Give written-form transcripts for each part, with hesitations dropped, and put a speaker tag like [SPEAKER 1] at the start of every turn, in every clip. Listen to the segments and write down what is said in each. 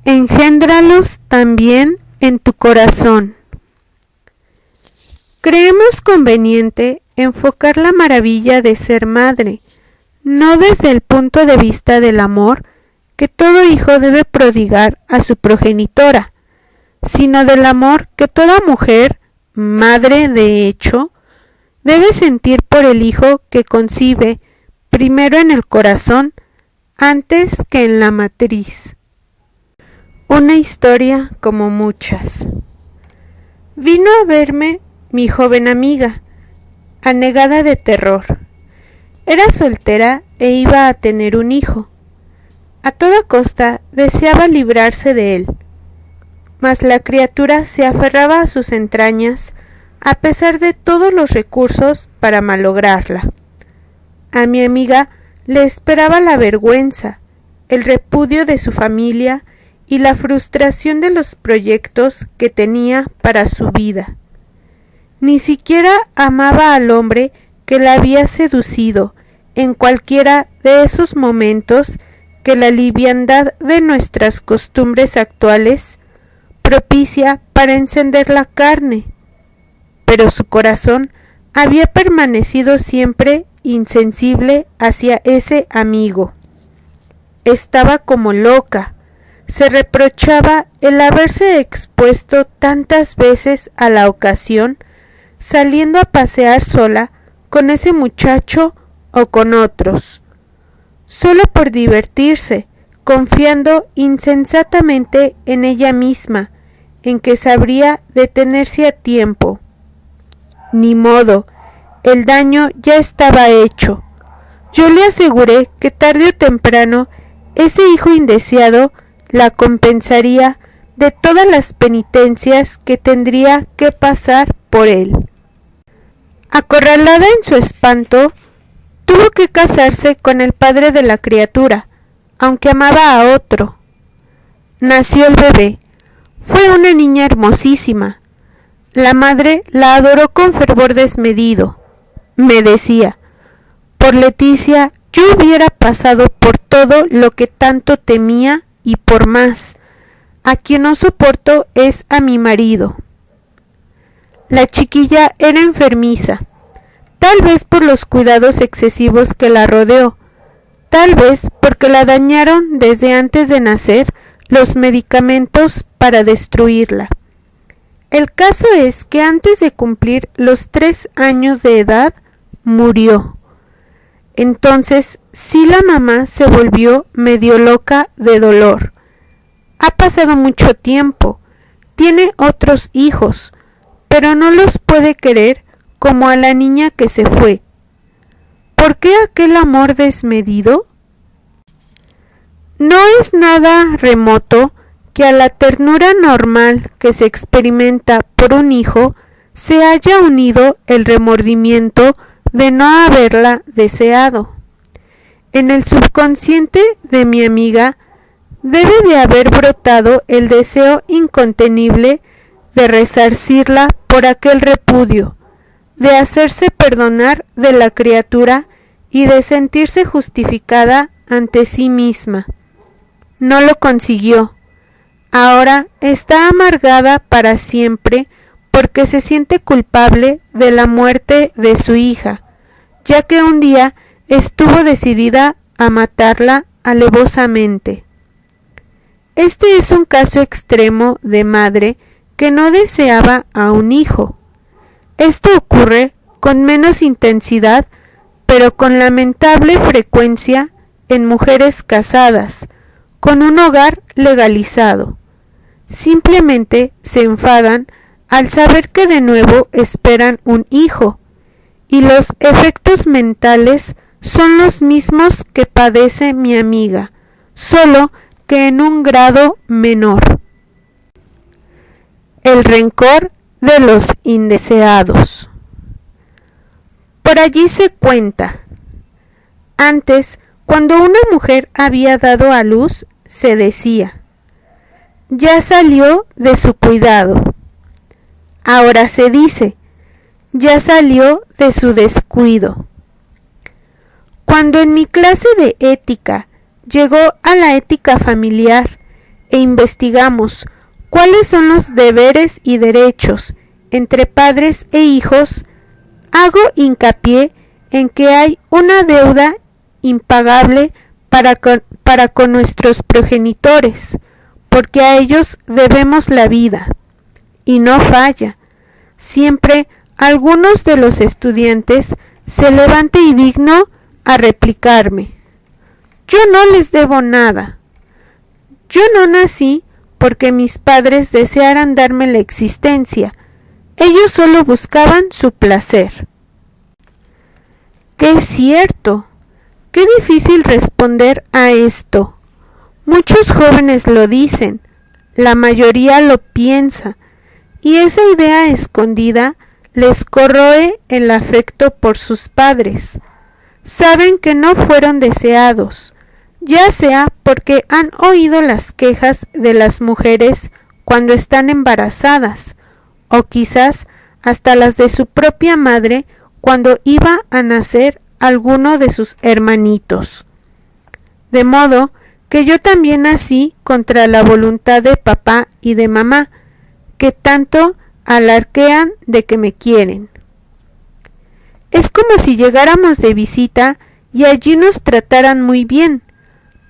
[SPEAKER 1] engéndralos también en tu corazón. Creemos conveniente enfocar la maravilla de ser madre, no desde el punto de vista del amor que todo hijo debe prodigar a su progenitora, sino del amor que toda mujer, madre de hecho, debe sentir por el hijo que concibe primero en el corazón antes que en la matriz. Una historia como muchas. Vino a verme mi joven amiga, anegada de terror. Era soltera e iba a tener un hijo. A toda costa deseaba librarse de él, mas la criatura se aferraba a sus entrañas a pesar de todos los recursos para malograrla. A mi amiga le esperaba la vergüenza, el repudio de su familia y la frustración de los proyectos que tenía para su vida. Ni siquiera amaba al hombre que la había seducido en cualquiera de esos momentos que la liviandad de nuestras costumbres actuales propicia para encender la carne, pero su corazón había permanecido siempre insensible hacia ese amigo. Estaba como loca, se reprochaba el haberse expuesto tantas veces a la ocasión, saliendo a pasear sola con ese muchacho o con otros, solo por divertirse, confiando insensatamente en ella misma, en que sabría detenerse a tiempo. Ni modo, el daño ya estaba hecho. Yo le aseguré que tarde o temprano ese hijo indeseado la compensaría de todas las penitencias que tendría que pasar por él. Acorralada en su espanto, tuvo que casarse con el padre de la criatura, aunque amaba a otro. Nació el bebé. Fue una niña hermosísima. La madre la adoró con fervor desmedido. Me decía, por Leticia yo hubiera pasado por todo lo que tanto temía y por más. A quien no soporto es a mi marido. La chiquilla era enfermiza, tal vez por los cuidados excesivos que la rodeó, tal vez porque la dañaron desde antes de nacer los medicamentos para destruirla. El caso es que antes de cumplir los 3 años de edad, murió. Entonces sí, la mamá se volvió medio loca de dolor. Ha pasado mucho tiempo, tiene otros hijos, pero no los puede querer como a la niña que se fue. ¿Por qué aquel amor desmedido? No es nada remoto que a la ternura normal que se experimenta por un hijo se haya unido el remordimiento de no haberla deseado. En el subconsciente de mi amiga debe de haber brotado el deseo incontenible de resarcirla por aquel repudio, de hacerse perdonar de la criatura y de sentirse justificada ante sí misma. No lo consiguió. Ahora está amargada para siempre porque se siente culpable de la muerte de su hija, ya que un día estuvo decidida a matarla alevosamente. Este es un caso extremo de madre que no deseaba a un hijo. Esto ocurre con menos intensidad, pero con lamentable frecuencia en mujeres casadas, con un hogar legalizado. Simplemente se enfadan al saber que de nuevo esperan un hijo, y los efectos mentales son los mismos que padece mi amiga, solo que en un grado menor. El rencor de los indeseados. Por allí se cuenta. Antes, cuando una mujer había dado a luz, se decía, ya salió de su cuidado. Ahora se dice, ya salió de su descuido. Cuando en mi clase de ética llegó a la ética familiar, e investigamos cuáles son los deberes y derechos entre padres e hijos, hago hincapié en que hay una deuda impagable para con nuestros progenitores, porque a ellos debemos la vida. Y no falla. Siempre algunos de los estudiantes se levanta y digno a replicarme: yo no les debo nada. Yo no nací porque mis padres desearan darme la existencia. Ellos solo buscaban su placer. ¡Qué es cierto! ¡Qué difícil responder a esto! Muchos jóvenes lo dicen, la mayoría lo piensa, y esa idea escondida les corroe el afecto por sus padres. Saben que no fueron deseados, ya sea porque han oído las quejas de las mujeres cuando están embarazadas, o quizás hasta las de su propia madre cuando iba a nacer alguno de sus hermanitos. De modo que yo también nací contra la voluntad de papá y de mamá, que tanto alardean de que me quieren. Es como si llegáramos de visita y allí nos trataran muy bien,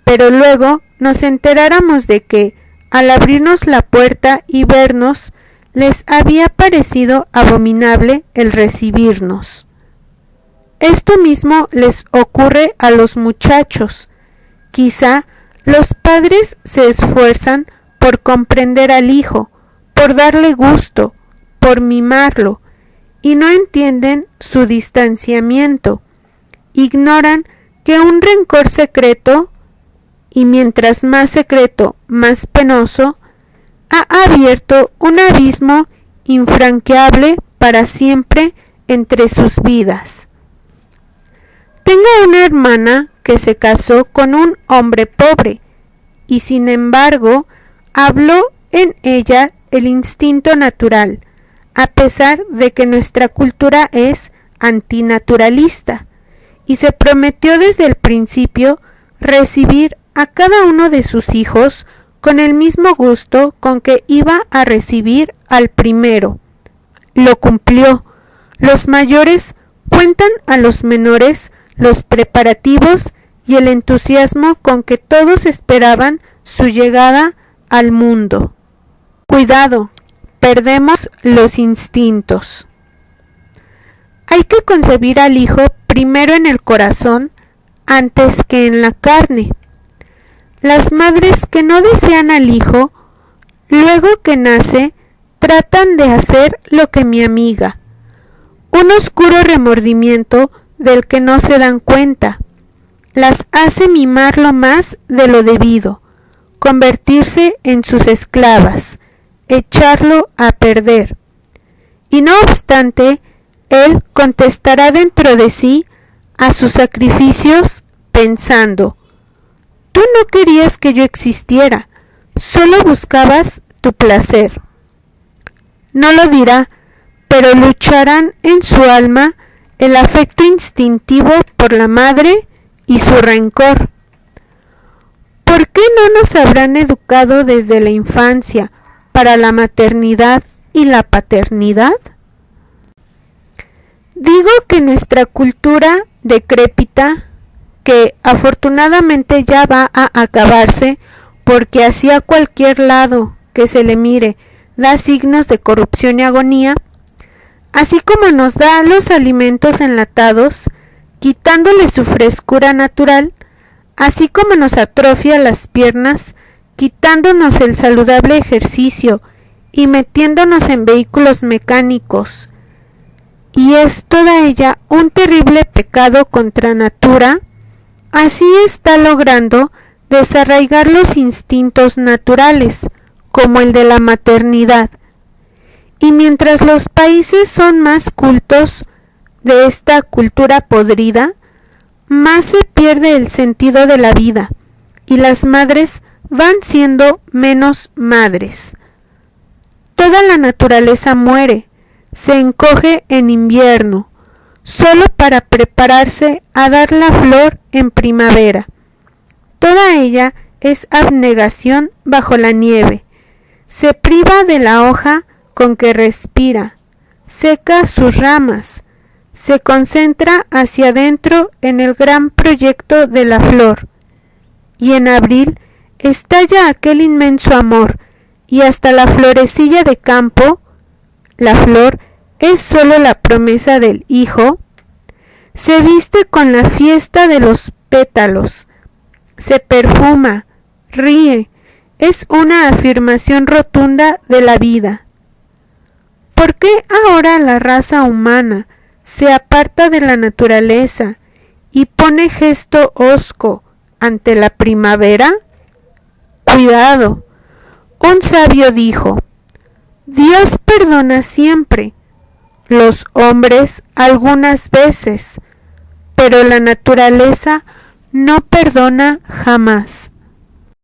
[SPEAKER 1] pero luego nos enteráramos de que, al abrirnos la puerta y vernos, les había parecido abominable el recibirnos. Esto mismo les ocurre a los muchachos. Quizá los padres se esfuerzan por comprender al hijo, por darle gusto, por mimarlo, y no entienden su distanciamiento. Ignoran que un rencor secreto, y mientras más secreto, más penoso, ha abierto un abismo infranqueable para siempre entre sus vidas. Tengo una hermana que se casó con un hombre pobre, y sin embargo habló en ella el instinto natural, a pesar de que nuestra cultura es antinaturalista, y se prometió desde el principio recibir a cada uno de sus hijos con el mismo gusto con que iba a recibir al primero. Lo cumplió. Los mayores cuentan a los menores los preparativos y el entusiasmo con que todos esperaban su llegada al mundo. Cuidado, perdemos los instintos. Hay que concebir al hijo primero en el corazón antes que en la carne. Las madres que no desean al hijo, luego que nace, tratan de hacer lo que mi amiga, un oscuro remordimiento del que no se dan cuenta, las hace mimarlo más de lo debido, convertirse en sus esclavas, echarlo a perder. Y no obstante, él contestará dentro de sí a sus sacrificios pensando: tú no querías que yo existiera, solo buscabas tu placer. No lo dirá, pero lucharán en su alma el afecto instintivo por la madre y su rencor. ¿Por qué no nos habrán educado desde la infancia para la maternidad y la paternidad? Digo que nuestra cultura decrépita, que afortunadamente ya va a acabarse, porque hacia cualquier lado que se le mire da signos de corrupción y agonía, así como nos da los alimentos enlatados, quitándole su frescura natural, así como nos atrofia las piernas, quitándonos el saludable ejercicio y metiéndonos en vehículos mecánicos, y es toda ella un terrible pecado contra natura, así está logrando desarraigar los instintos naturales, como el de la maternidad. Y mientras los países son más cultos de esta cultura podrida, más se pierde el sentido de la vida, y las madres van siendo menos madres. Toda la naturaleza muere, se encoge en invierno, solo para prepararse a dar la flor en primavera. Toda ella es abnegación bajo la nieve. Se priva de la hoja con que respira, seca sus ramas, se concentra hacia adentro en el gran proyecto de la flor, y en abril estalla aquel inmenso amor, y hasta la florecilla de campo, la flor es sólo la promesa del hijo, se viste con la fiesta de los pétalos, se perfuma, ríe, es una afirmación rotunda de la vida. ¿Por qué ahora la raza humana se aparta de la naturaleza y pone gesto hosco ante la primavera? Cuidado. Un sabio dijo: Dios perdona siempre, los hombres algunas veces, pero la naturaleza no perdona jamás.